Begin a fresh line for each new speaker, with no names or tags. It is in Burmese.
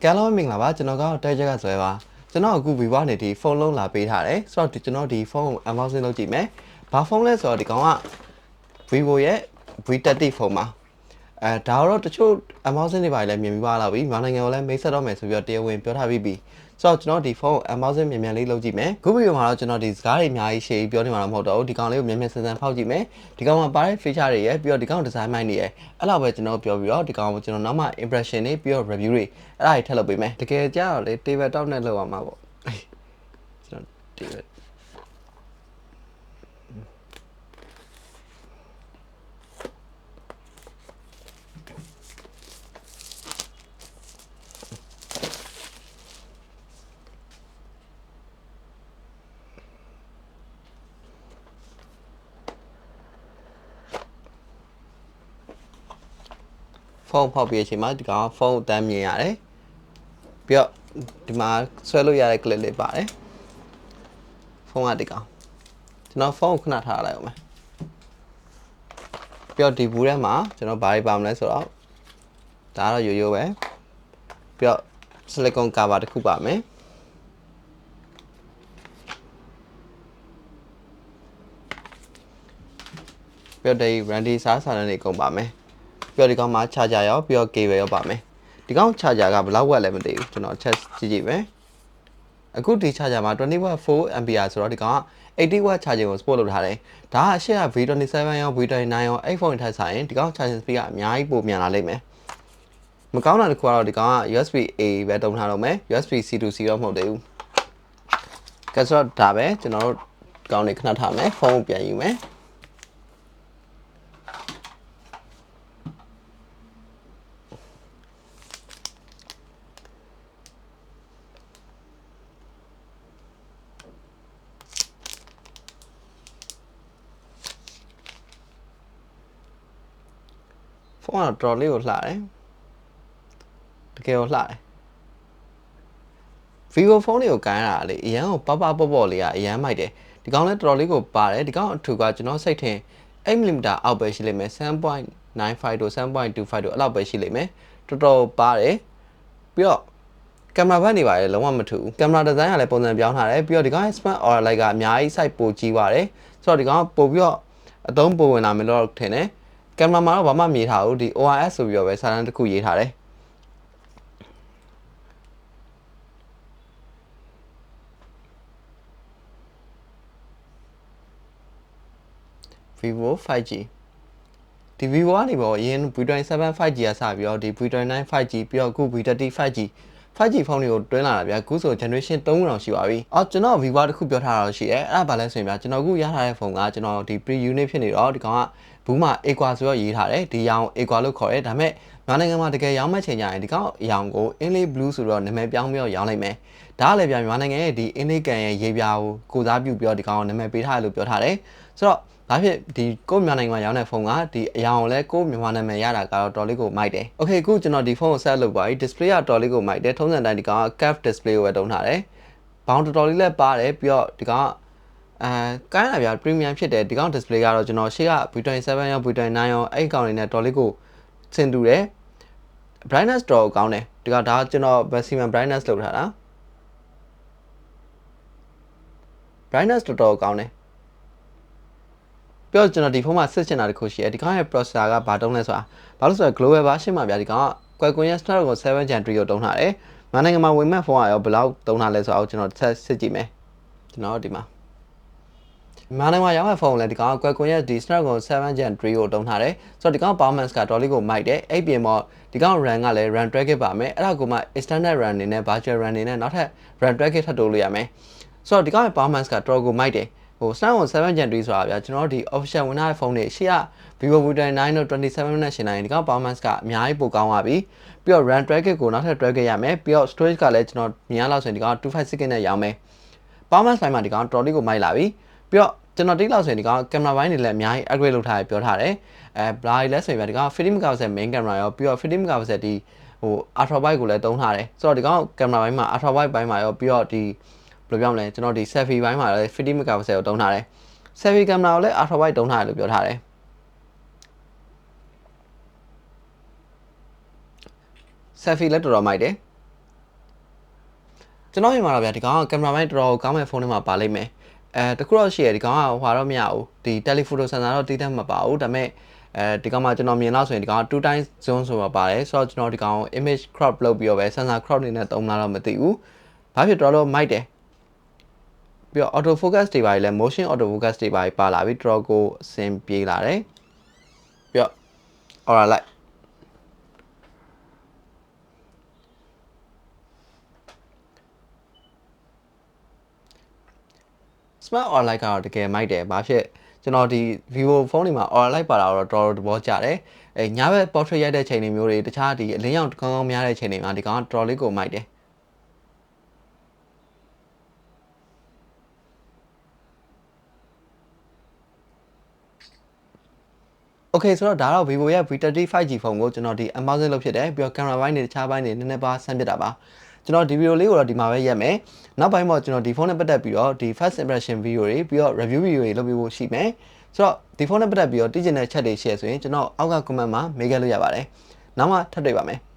ကဲလို့မင်္ဂလာပါကျွန်တော်ကတဲချက်ကဆွဲပါကျွန်တော်အခု vivo နေဒီဖုန်းလုံးလာပေးထားတယ်ဆိုတော့ကျွန်တော်ဒီဖုန်းကို unboxing လုပ်ကြည့်မယ်ဘာဖုန်းလဲဆိုတော့ဒီကောင်က vivo ရဲ့ V30 ဖုန်းပါဒါတော့တချို့ unboxing တွေပါလည်းမြင်ပြီးပါလာပြီမြန်မာနိုင်ငံကိုလည်းမိတ်ဆက်တော့မယ်ဆိုပြီးတော့တရားဝင်ပြောထားပြီးပြီဆိုတော့ကျွန်တော်ဒီဖုန်းကို unboxing မြန်မြန်လေးလုပ်ကြည့်မယ်ခုဗီဒီယိုမှာတော့ကျွန်တော်ဒီစကားတွေအများကြီးရှေ့ပြောနေမှာတော့မဟုတ်တော့ဘူးဒီကောင်လေးကိုမြန်မြန်ဆန်ဆန်ဖောက်ကြည့်မယ်ဒီကောင်မှာပါတဲ့ feature တွေရဲ့ပြီးတော့ဒီကောင် design မိုင်းတွေရဲ့အဲ့လောက်ပဲကျွန်တော်ပြောပြီးတော့ဒီကောင်ကိုကျွန်တော်နောက်မှ impression တွေပြီးတော့ review တွေအဲ့ဒါတွေထပ်လုပ်ပေးမယ်တကယ်ကြတော့လေ table top နဲ့လုပ်အောင်မှာပေါ့ကျွန်တော် table ဖုန်းဖောက်ပြီးအချိန်မှာဒီကောင်ဖုန်းအတန်းမြင်ရတယ်ပြီးတော့ဒီမှာဆွဲလို့ရတဲ့ clip လေးပါတယ်ဖုန်းကဒီကောင်ကျွန်တော်ဖုန်းကိုခဏထားလိုက်အောင်မယ်ပြီးတော့ဒီဘူးထဲမှာကျွန်တော်ဘာတွေပါမလဲဆိုတော့ဒါကတော့ရိုးရိုးပဲပြီးတော့ silicon cover တစ်ခုပါမယ်ပြီးတော့ဒီ randy စားစာတွေကုန်ပါမယ်ပြီးတော့ဒီကောင်မှာ charger ရောပြီးတော့ cable ရောပါမယ်ဒီကောင် charger ကဘယ်လောက်ဝက်လဲမသိဘူးကျွန်တော် check ကြည့်ကြည့်မယ်အခုဒီ charger မှာ20 watt 4 ampere ဆိုတော့ဒီကောင်က80 watt charging ကို support လုပ်ထားတယ်ဒါကရှေ့က V27 ရော V29 ရောအဲ့ဖုန်းတွေထပ်ဆိုင်ရင်ဒီကောင် charging speed ကအများကြီးပိုမြန်လာလိမ့်မယ်မကောင်းတာတစ်ခုကတော့ဒီကောင်က USB A ပဲတုံးထားတော့မယ် USB C to C တော့မဟုတ်သေးဘူးကဲဆိုတော့ဒါပဲကျွန်တော်တို့ကောင်းနေခဏထားမယ်ဖုန်းကိုပြန်ယူမယ်ဖုန်းကတော်လေးကိုလှတယ်တကယ်ကိုလှတယ် vivo ဖုန်းတွေကိုကိုင်းရတာလေအရန်ကိုပပပေါ့လေးကအရန်မိုက်တယ်ဒီကောင်လည်းတော်တော်လေးကိုပါတယ်ဒီကောင်အထူကကျွန်တော်စိတ်ထင်8mmအောက်ပဲရှိလိမ့်မယ် 7.95 တို့ 7.25 တို့အဲ့လောက်ပဲရှိလိမ့်မယ်တော်တော်ပါတယ်ပြီးတော့ကင်မရာဘက်နေပါလေလုံးဝမထူဘူးကင်မရာဒီဇိုင်းကလည်းပုံစံပြောင်းထားတယ်ပြီးတော့ဒီကောင် smart aura light ကအများကြီး size ပိုကြီးပါတယ်ဆိုတော့ဒီကောင်ပို့ပြီးတော့အသုံးပိုဝင်လာမယ်လို့ထင်တယ်ကင်မရာမှာတော့ဘာမှမြင်ထားဘူးဒီ OIS ဆိုပြီးတော့ပဲစာတန်းတစ်ခုရေးထားတယ်vivo 5G ဒီ vivo ကနေပေါ့အရင် V27 5G ကစပြီးတော့ဒီ V29 5G ပြီးတော့အခု V30 5G ဖုန်းတွေကိုတွင်းလာတာဗျာအခုဆို generation 3တောင်ရှိပါပြီအော်ကျွန်တော် vivo တခုပြောထားတာရှိတယ်အဲ့ဒါဘာလဲဆိုရင်ဗျာကျွန်တော်အခုရထားတဲ့ဖုန်းကကျွန်တော်ဒီ pre unit ဖြစ်နေတော့ဒီကောင်ကဘူးမှာ aqua ဆိုတော့ရေးထားတယ်ဒီရောင် aqua လို့ခေါ်တယ်ဒါပေမဲ့မြန်မာနိုင်ငံမှာတကယ်ရောင်းမဲ့ချိန်ကျရင်ဒီကောင်အရောင်ကို inlay blue ဆိုတော့နာမည်ပြောင်းပြီးတော့ရောင်းလိုက်မယ်ဒါကလည်းဗျာမြန်မာနိုင်ငံရဲ့ဒီ inlay ကန်ရဲ့ရေးပြာကိုကိုစားပြုပြီးတော့ဒီကောင်ကိုနာမည်ပေးထားတယ်လို့ပြောထားတယ်ဆိုတော့ဒါဖြစ်ဒီကိုမြန်မာနိုင်ငံမှာရောင်းတဲ့ဖုန်းကဒီအရောင်လည်းကိုမြန်မာနာမည်ရတာကတော့တော်လေးကိုမိုက်တယ်။ Okay အခုကျွန်တော်ဒီဖုန်းကို set လုပ်ပါပြီ display ကတော်လေးကိုမိုက်တယ်ထုံးစံတိုင်းဒီကောင်က curve display ကိုပဲတုံးထားတယ်။ဘောင်တော်လေးလည်းပါတယ်ပြီးတော့ဒီကောင်ကကိုင်းလာဗျာ premium ဖြစ်တယ်ဒီကောင် display ကတော့ကျွန်တော်ရှေ့က V27 ရော V29 ရောအဲ့ကောင်တွေနဲ့တော်လေးကိုဆင်တူတယ် brightness တော်ကောင်းတယ်ဒီကောင်ဒါကျွန်တော် maximum brightness လုပ်ထားတာ brightness တော်ကောင်းတယ်ပြောကျွန်တော်ဒီဖုန်းမှာစစ်ချင်တာတခုရှိတယ်ဒီကောင်ရဲ့ processor ကဘာတုံးလဲဆိုတာဘာလို့ဆိုတော့ global version မှာဗျာဒီကောင်က Qualcomm ရဲ့ Snapdragon 7 Gen 3ကိုတုံးထားတယ်။မြန်မာနိုင်ငံမှာဝင်မဲ့ဖုန်းကရောဘယ်လောက်တုံးထားလဲဆိုတော့ကျွန်တော်ဆက်စစ်ကြည့်မယ်။ကျွန်တော်ဒီမှာမြန်မာနိုင်ငံမှာရောင်းတဲ့ဖုန်းလည်းဒီကောင်က Qualcomm ရဲ့ဒီ Snapdragon 7 Gen 3ကိုတုံးထားတယ်။ဆိုတော့ဒီကောင် performance ကတော်လေးကိုမိုက်တယ်။အဲ့ပြင်မှာဒီကောင် RAM ကလည်း RAM tracker ပါမယ်။အဲ့ဒါကိုမှ external RAM နေနဲ့ virtual RAM နေနဲ့နောက်ထပ် RAM tracker ထပ်တိုးလို့ရမယ်။ဆိုတော့ဒီကောင်ရဲ့ performance ကတော်ကိုမိုက်တယ်။ဟို Snapdragon 7 Gen 3ဆိုတာဗျာကျွန်တော်တို့ဒီ official ဝင်ထားတဲ့ဖုန်းတွေရှေ့က vivo V29 တို့27နဲ့ရှင်နိုင်ဒီကောင် performance ကအများကြီးပိုကောင်းသွားပြီပြီးတော့ RAM tracker ကိုနောက်ထပ် tracker ရမယ်ပြီးတော့ storage ကလည်းကျွန်တော်မြင်ရလောက်ဆိုရင်ဒီကောင်256 နဲ့ရောင်းမယ် performance ပိုင်းမှာဒီကောင်တော်လေးကိုမိုက်လာပြီပြီးတော့ကျွန်တော်တိတ်လောက်ဆိုရင်ဒီကောင်ကင်မရာပိုင်းတွေလည်းအများကြီး upgrade လုပ်ထားရပြောထားတယ်ဘာလဲဆိုရင်ဗျာဒီကောင်50 megapixel main camera ရောပြီးတော့50 megapixel ဒီဟို ultra wide ကိုလည်းသုံးထားတယ်ဆိုတော့ဒီကောင်ကင်မရာပိုင်းမှာ ultra wide ပိုင်းမှာရောပြီးတော့ဒီဘယ်လိုပြောမလဲကျွန်တော်ဒီ selfie ဘိုင်းမှာလည်း50 megapixel ကိုတုံးထားတယ် selfie camera ကိုလည်း ultra wide တုံးထားတယ်လို့ပြောထားတယ် selfie လည်းတော်တော်မိုက်တယ် ကျွန်တော်မြင်မှာတော့ဗျာဒီကောင်ကကင်မရာဘိုင်းတော်တော်ကောင်းမဲ့ဖုန်းထဲမှာပါလိမ့်မယ်တခုတော့ရှိရဒီကောင်ကဟွာတော့မရဘူးဒီ telephoto sensor တော့တီးတတ်မပါဘူးဒါပေမဲ့ဒီကောင်မှာကျွန်တော်မြင်တော့ဆိုရင်ဒီကောင်က2 times zoom ဆိုတော့ပါတယ်ဆိုတော့ကျွန်တော်ဒီကောင် image crop လုပ်ပြီးတော့ပဲ sensor crop နေနဲ့သုံးလာတော့မသိဘူးဘာဖြစ်တော်တော်မိုက်တယ်ပြီးတော့ auto focus တွေပါလေ motion auto focus တွေပါလာပြီးတော်တော်ကိုအဆင်ပြေလာတယ်ပြီးတော့ aura light smart aura light ကတော့တကယ်မိုက်တယ်ဘာဖြစ်ကျွန်တော်ဒီ vivo ဖုန်းတွေမှာ aura light ပါလာတော့တော်တော်သဘောကျတယ်ညဘက် portrait ရိုက်တဲ့ချိန်တွေမျိုးတွေတခြားဒီအလင်းရောင်ကောင်းကောင်းများတဲ့ချိန်တွေမှာဒီကောင်ကတော်တော်လေးကိုမိုက်တယ်โอเคဆိုတော့ဒါတော့ vivo ရဲ့ V30 5G ဖုန်းကိုကျွန်တော်ဒီ unboxing လုပ်ဖြစ်တယ်ပြီးတော့ camera ဘိုင်းတွေတခြားဘိုင်းတွေနည်းနည်းပါဆန်းပြတာပါကျွန်တော်ဒီ video လေးကိုတော့ဒီမှာပဲရက်မယ်နောက်ပိုင်းမှာကျွန်တော်ဒီဖုန်းနဲ့ပတ်သက်ပြီးတော့ဒီ first impression video တွေပြီးတော့ review video တွေလုပ်ပြဖို့ရှိမယ်ဆိုတော့ဒီဖုန်းနဲ့ပတ်သက်ပြီးတော့သိချင်တဲ့ chat တွေ share ဆိုရင်ကျွန်တော်အောက်က comment မှာမေးခဲ့လို့ရပါတယ်နောက်မှထပ်တွေ့ပါမယ်